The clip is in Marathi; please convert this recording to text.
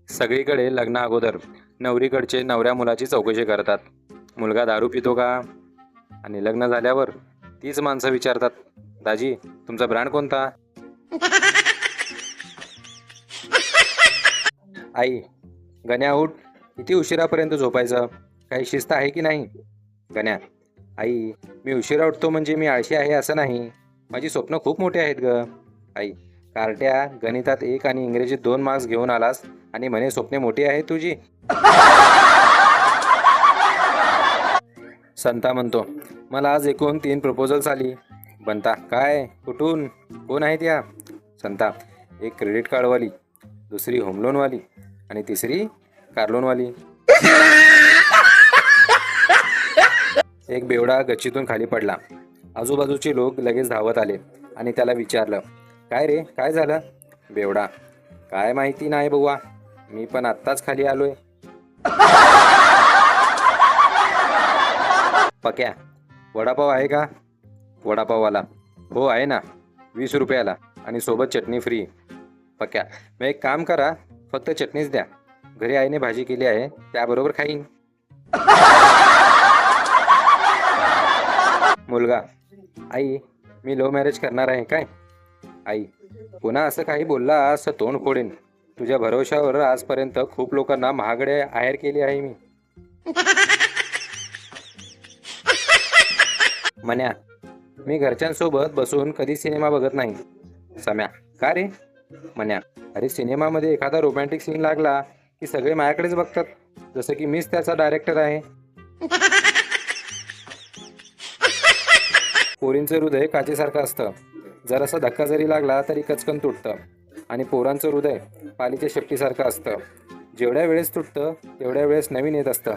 सगळीकडे लग्न अगोदर नवरीकडचे नवऱ्या मुलाची चौकशी करतात. मुलगा दारू पितो का? आणि लग्न झाल्यावर तीच माणसं विचारतात, दाजी तुमचा ब्रँड कोणता? आई, गण्या उठ, किती उशिरापर्यंत झोपायचं? काही शिस्त आहे की नाही? गण्या, आई मी उशिरा उठतो म्हणजे मी आळशी आहे असं नाही, माझी स्वप्न खूप मोठी आहेत ग. आई, कार्ट्या, गणितात 1 आणि इंग्रजीत 2 मार्क्स घेऊन आलास आणि म्हणे स्वप्ने मोठी आहेत तुझी. संता म्हणतो, मला आज एकूण 3 प्रपोजल्स आली. बनता, काय, कुठून, कोण आहेत या? संता, एक क्रेडिट कार्डवाली, दुसरी होम लोनवाली आणि तिसरी कार लोनवाली. एक बेवडा गच्चीतून खाली पडला. आजूबाजूचे लोक लगेच धावत आले आणि त्याला विचारलं, काय रे, काय झालं? बेवडा, काय माहिती नाही बुवा, मी पण आत्ताच खाली आलोय. पक्या, वडापाव आहे का? वडापाववाला, हो आहे ना, 20 रुपयाला आणि सोबत चटणी फ्री. पक्या, मग एक काम करा, फक्त चटणीच द्या, घरी आईने भाजी केली आहे त्याबरोबर खाईन. मुलगा, आई मी लव्ह मॅरेज करणार आहे काय? आई, पुन्हा असं काही बोलला असं तोंड फोडेन. तुझ्या भरोशावर आजपर्यंत खूप लोकांना महागडे आहेर केली आहे मी. मन्या, मी घरच्यांसोबत बसून कधी सिनेमा बघत नाही. सम्या, का रे? मन्या, अरे सिनेमामध्ये एखादा रोमॅन्टिक सीन लागला की सगळे माझ्याकडेच बघतात, जसं की मीच त्याचा डायरेक्टर आहे. पोरींचं हृदय काचेसारखं असतं, जरासा धक्का जरी लागला तरी कचकन तुटतं. आणि पोरांचं हृदय पालीच्या शेपटीसारखं असतं, जेवढ्या वेळेस तुटतं तेवढ्या वेळेस नवीन येत असतं.